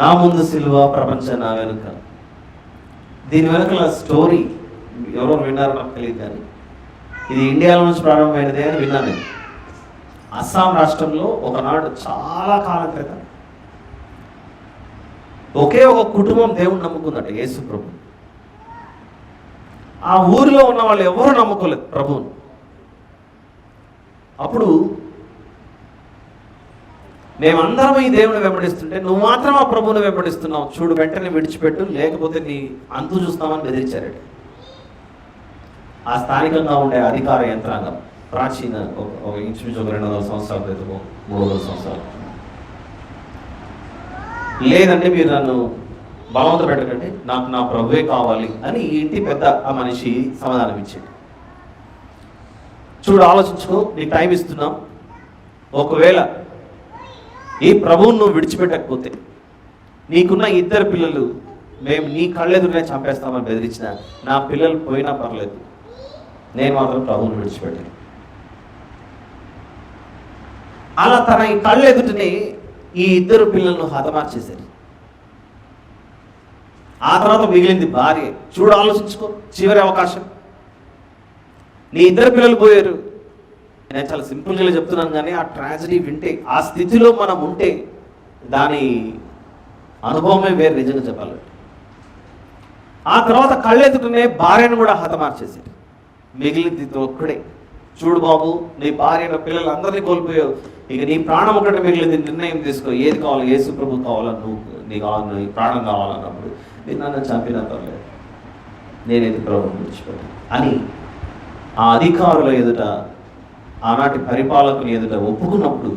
నా ముందు సిలువ, ప్రపంచం నా వెనుక. దీని వెనుకల స్టోరీ ఎవరో విన్నారో నాకు తెలియదు, కానీ ఇది ఇండియాలో నుంచి ప్రారంభమైనదే అని విన్నాను నేను. అస్సాం రాష్ట్రంలో ఒకనాడు చాలా కాలం క్రితం ఒకే ఒక కుటుంబం దేవుణ్ణి నమ్ముకుందట, యేసు ప్రభు. ఆ ఊరిలో ఉన్న వాళ్ళు ఎవరు నమ్ముకోలేదు ప్రభువుని. అప్పుడు మేమందరం ఈ దేవుని వెంబడిస్తుంటే నువ్వు మాత్రం ఆ ప్రభువుని వెంబడిస్తున్నావు, చూడు వెంటనే విడిచిపెట్టు, లేకపోతే నీ అంతు చూస్తామని బెదిరించారు. ఆ స్థానికంగా ఉండే అధికార యంత్రాంగం, ప్రాచీన ఒక ఇంచుమించు 200 సంవత్సరాల క్రితం, 300 సంవత్సరాలు, లేదంటే మీరు నన్ను బలవంత పెట్టకండి, నాకు నా ప్రభువే కావాలి అని ఈ ఇంటి పెద్ద ఆ మనిషి సమాధానం ఇచ్చాడు. చూడు ఆలోచించుకో, నీకు టైం ఇస్తున్నాం, ఒకవేళ ఈ ప్రభువును నువ్వు విడిచిపెట్టకపోతే నీకున్న 2 పిల్లలు మేము నీ కళ్ళెదురునే చంపేస్తామని బెదిరించిన, నా పిల్లలు పోయినా పర్లేదు, నేను మాత్రం ప్రభువును విడిచిపెట్టాను. అలా తన ఈ కళ్ళెదుటనే ఈ 2 పిల్లలను హతమార్చేశారు. ఆ తర్వాత మిగిలింది భార్య. చూడు ఆలోచించుకో, చివరి అవకాశం. నీ 2 పిల్లలు పోయారు. నేను చాలా సింపుల్గా చెప్తున్నాను, కానీ ఆ ట్రాజడీ వింటే, ఆ స్థితిలో మనం ఉంటే దాని అనుభవమే వేరు నిజంగా చెప్పాలంటే. ఆ తర్వాత కళ్ళెదుటనే భార్యను కూడా హతమార్చేశారు. మిగిలింది ఒక్కడే. చూడు బాబు, నీ భార్య పిల్లలు అందరినీ కోల్పోయావు, ఇక నీ ప్రాణం ఒకటి మిగిలింది, నిర్ణయం తీసుకో, ఏది కావాలి, యేసు ప్రభు కావాలని, నువ్వు నీ కావాలి, నీ ప్రాణం కావాలన్నప్పుడు నేను నన్ను చంపినా పర్లేదు, నేనేది ప్రభువుని విడిచిపెట్టాను అని ఆ అధికారుల ఎదుట, ఆనాటి పరిపాలకుని ఎదుట ఒప్పుకున్నప్పుడు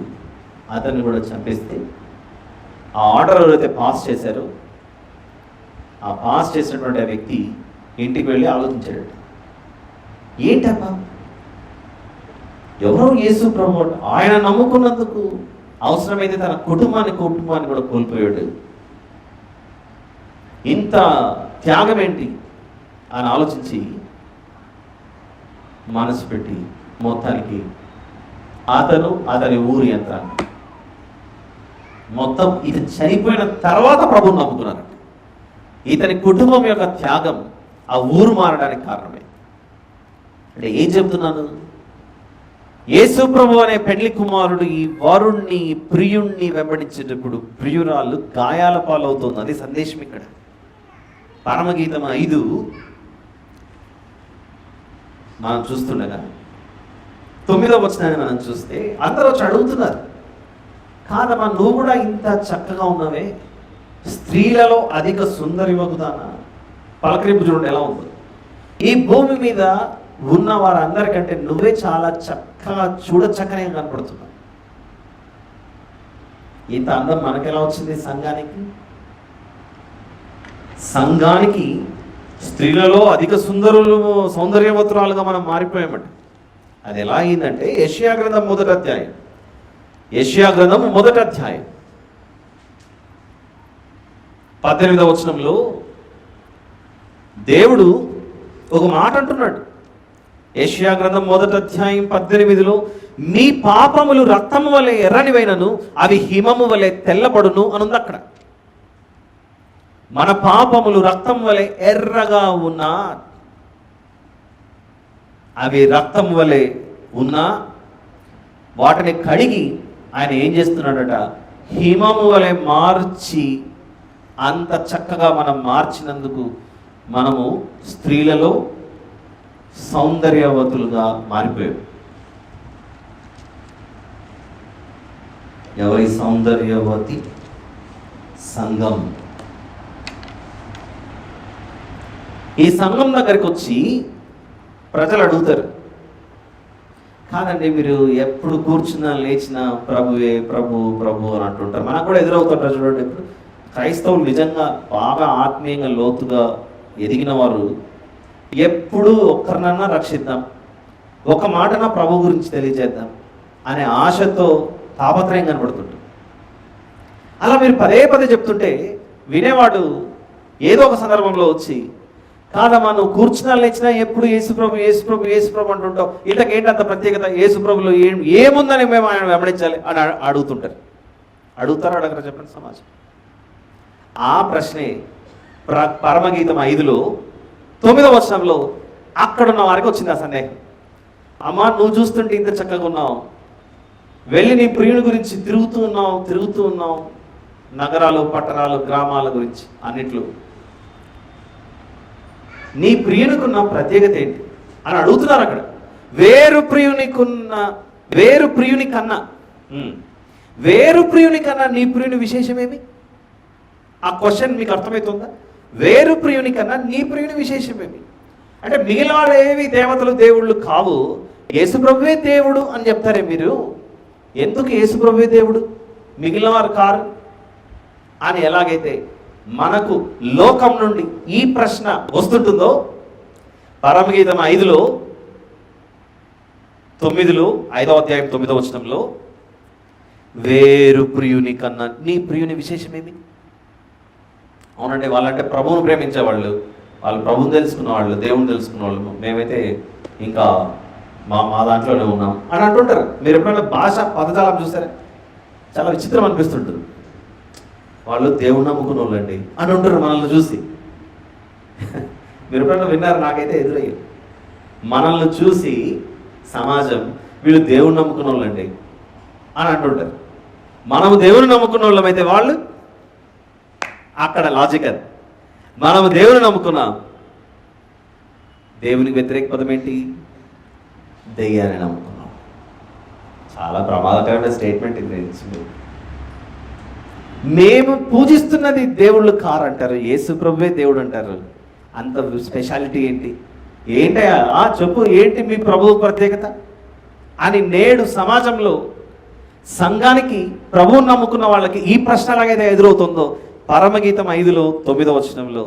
అతన్ని కూడా చంపేస్తే, ఆ ఆర్డర్ ఎవరైతే పాస్ చేశారో ఆ పాస్ చేసినటువంటి ఆ వ్యక్తి ఇంటికి వెళ్ళి ఆలోచించాడు, ఏంటమ్మా ఎవరో యేసు ప్రభు, ఆయన నమ్ముకున్నందుకు అవసరమైతే తన కుటుంబాన్ని కూడా కోల్పోయాడు, ఇంత త్యాగం ఏంటి అని ఆలోచించి మనసు పెట్టి మొత్తానికి అతను, అతని ఊరి యంత్రాన్ని మొత్తం ఇది చనిపోయిన తర్వాత ప్రభువుని నమ్ముకున్నారంట. ఇతని కుటుంబం యొక్క త్యాగం ఆ ఊరు మారడానికి కారణమే. అంటే ఏం చెప్తున్నాను, యేసు ప్రభు అనే పెళ్లి కుమారుడు ఈ వరుణ్ణి, ప్రియుణ్ణి వెంబడించేటప్పుడు ప్రియురాలు గాయాల పాలవుతుంది. అది సందేశం ఇక్కడ. పరమగీతం 5 మనం చూస్తుండగా 9వ వచనాన్ని మనం చూస్తే అందరూ వచ్చి అడుగుతున్నారు, కాదమ్మా నువ్వు కూడా ఇంత చక్కగా ఉన్నావే, స్త్రీలలో అధిక సుందరి వగుదానా? పలకరింపు చూడండి ఎలా ఉందో. ఈ భూమి మీద ఉన్న వారందరికంటే నువ్వే చాలా చక్కగా చూడచక్కనే కనపడుతున్నావు. ఇంత అందం మనకెలా వచ్చింది సంఘానికి? సంఘానికి స్త్రీలలో అధిక సౌందర్యవతురాలుగా మనం మారిపోయామట. అది ఎలా అయిందంటే యెషయా గ్రంథం మొదటి అధ్యాయం, యెషయా గ్రంథం మొదటి అధ్యాయం 18వ వచనంలో దేవుడు ఒక మాట అంటున్నాడు. యెషయా గ్రంథం మొదటి అధ్యాయం 18లో, మీ పాపములు రక్తము వలె ఎర్రనివైనను అవి హిమము వలె తెల్లబడును అనుంది అక్కడ. మన పాపములు రక్తం వలె ఎర్రగా ఉన్నా, అవి రక్తం వలె ఉన్నా వాటిని కడిగి ఆయన ఏం చేస్తున్నాడట, హిమము వలె మార్చి, అంత చక్కగా మనం మార్చినందుకు మనము స్త్రీలలో సౌందర్యవతులుగా మారిపోయాం. ఎవరి సౌందర్యవతి? సంఘం. ఈ సంఘం దగ్గరికి వచ్చి ప్రజలు అడుగుతారు, కాదండి మీరు ఎప్పుడు కూర్చున్నా లేచినా ప్రభువే ప్రభు ప్రభు అని అంటుంటారు. మనకు కూడా ఎదురవుతుంటారు చూడండి. ఇప్పుడు క్రైస్తవులు నిజంగా బాగా ఆత్మీయంగా లోతుగా ఎదిగిన వారు ఎప్పుడు ఒక్కరినన్నా రక్షిద్దాం, ఒక మాటన ప్రభు గురించి తెలియజేద్దాం అనే ఆశతో తాపత్రయం కనబడుతుంటారు. అలా మీరు పదే పదే చెప్తుంటే వినేవాడు ఏదో ఒక సందర్భంలో వచ్చి, కాదమ్మా నువ్వు కూర్చున్నా లేచినా ఎప్పుడు యేసుప్రభు యేసుప్రభు యేసుప్రభు అంటుంటావు, ఇళ్ళకేంటి అంత ప్రత్యేకత, యేసుప్రభులో ఏముందని మేము ఆయన వెంబడించాలి అని అడుగుతుంటారు. అడగరా చెప్పండి సమాజం? ఆ ప్రశ్నే పరమగీతం 5లో 9వ వచనంలో అక్కడున్న వారికి వచ్చింది ఆ సందేహం. అమ్మా నువ్వు చూస్తుంటే ఇంత చక్కగా ఉన్నావు, వెళ్ళి నీ ప్రియుని గురించి తిరుగుతూ ఉన్నావు నగరాలు పట్టణాలు గ్రామాల గురించి అన్నిట్లో, నీ ప్రియునికున్న ప్రత్యేకత ఏంటి అని అడుగుతున్నారు అక్కడ. వేరు ప్రియుని కన్నా నీ ప్రియుని విశేషమేమి? ఆ క్వశ్చన్ మీకు అర్థమవుతుందా? వేరు ప్రియుని కన్నా నీ ప్రియుని విశేషమేమి అంటే, మిగిలిన వాళ్ళు ఏవి దేవతలు దేవుళ్ళు కావు, యేసుప్రభువే దేవుడు అని చెప్తారే మీరు. ఎందుకు యేసుప్రభువే దేవుడు మిగిలిన వారు కారు అని ఎలాగైతే మనకు లోకం నుండి ఈ ప్రశ్న వస్తుంటుందో, పరమగీతం 5లో 5వ అధ్యాయం 9వ వచనంలో, వేరు ప్రియుని కన్నా నీ ప్రియుని విశేషమేమి? అవునండి, వాళ్ళంటే ప్రభువును ప్రేమించేవాళ్ళు, వాళ్ళు ప్రభువుని తెలుసుకున్న వాళ్ళు, దేవుని తెలుసుకున్న వాళ్ళు, మేమైతే ఇంకా మా దాంట్లోనే ఉన్నాం అని అంటుంటారు. మీరు ఎప్పుడైనా భాష పదజాలం చూసారా? చాలా విచిత్రం అనిపిస్తుంటుంది. వాళ్ళు దేవుని నమ్ముకున్న వాళ్ళండి అని ఉంటారు మనల్ని చూసి. మీరు ఎప్పుడైనా విన్నారు? నాకైతే ఎదురయ్యారు. మనల్ని చూసి సమాజం వీళ్ళు దేవుని నమ్ముకున్న వాళ్ళండి అని అంటుంటారు. మనము దేవుని నమ్ముకున్న వాళ్ళమైతే వాళ్ళు అక్కడ లాజికల్. మనము దేవుని నమ్ముకున్నాం, దేవునికి వ్యతిరేక పదం ఏంటి? దెయ్యాన్ని నమ్ముకున్నాం. చాలా ప్రమాదకరమైన స్టేట్మెంట్ ఇది. మేము పూజిస్తున్నది దేవుళ్ళు కారు అంటారు, యేసు ప్రభువే దేవుడు అంటారు. అంత స్పెషాలిటీ ఏంటయ్యా చెప్పు, ఏంటి మీ ప్రభువు ప్రత్యేకత అని నేడు సమాజంలో సంఘానికి ప్రభువుని నమ్ముకున్న వాళ్ళకి ఈ ప్రశ్న ఎలాగైతే ఎదురవుతుందో, పరమగీతం 5లో 9వ వచనంలో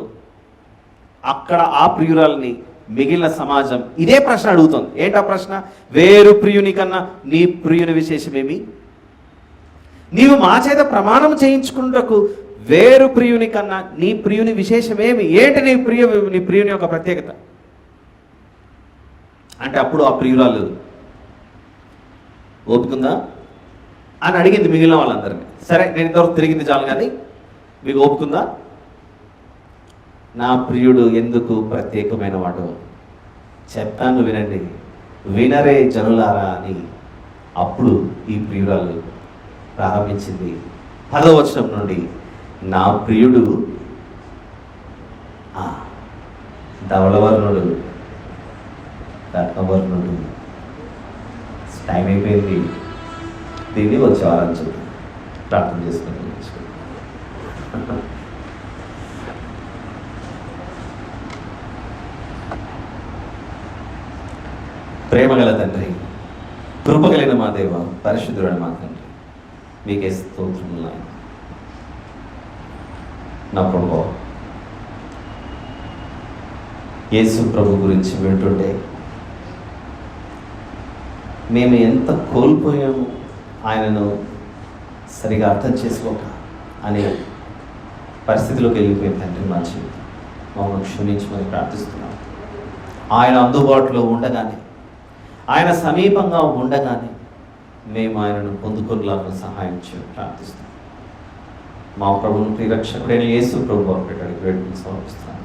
అక్కడ ఆ ప్రియురాలని మిగిలిన సమాజం ఇదే ప్రశ్న అడుగుతుంది. ఏంటా ప్రశ్న? వేరు ప్రియుని కన్నా నీ ప్రియుని విశేషమేమి? నీవు మా చేత ప్రమాణం చేయించుకుంటకు వేరు ప్రియుని కన్నా నీ ప్రియుని విశేషమేమి? ఏంటి నీ ప్రియుని యొక్క ప్రత్యేకత అంటే, అప్పుడు ఆ ప్రియురాలు ఓపుకుందా అని అడిగింది మిగిలిన వాళ్ళందరినీ. సరే నేను ఇంతవరకు తిరిగింది చాలు, కానీ మీకు ఓపుకుందా? నా ప్రియుడు ఎందుకు ప్రత్యేకమైన వాడు చెప్తాను వినండి, వినరే జనులారా అని అప్పుడు ఈ ప్రియురాలు ప్రారంభించింది. 10వ వచనం నుండి, నా ప్రియుడు ధవళవర్ణుడు, రత్నవర్ణుడు. టైం అయిపోయింది, దీన్ని వచ్చేవారని చెప్పి ప్రార్థన చేసుకుంటాం. ప్రేమగల తండ్రి, కృపగలిగిన మా దేవ, పరిశుద్ధుడైన మా తండ్రి, మీకే స్తోత్రములు. నా ప్రభు యేసు ప్రభు గురించి వింటుంటే మేము ఎంత కోల్పోయాము ఆయనను సరిగా అర్థం చేసుకోక అనే పరిస్థితిలోకి వెళ్ళిపోయింది తండ్రి. మా జీవితం మమ్మల్ని క్షమించమని ప్రార్థిస్తున్నాం. ఆయన అందుబాటులో ఉండగానే, ఆయన సమీపంగా ఉండగానే మేము ఆయనను పొందుకునేలాగా సహాయం చేయని ప్రార్థిస్తున్నాం. మా ప్రభువును ప్రియరక్షకుడైన యేసు ప్రభు పెట్టాడు వేడుకలు సమర్పిస్తున్నాను.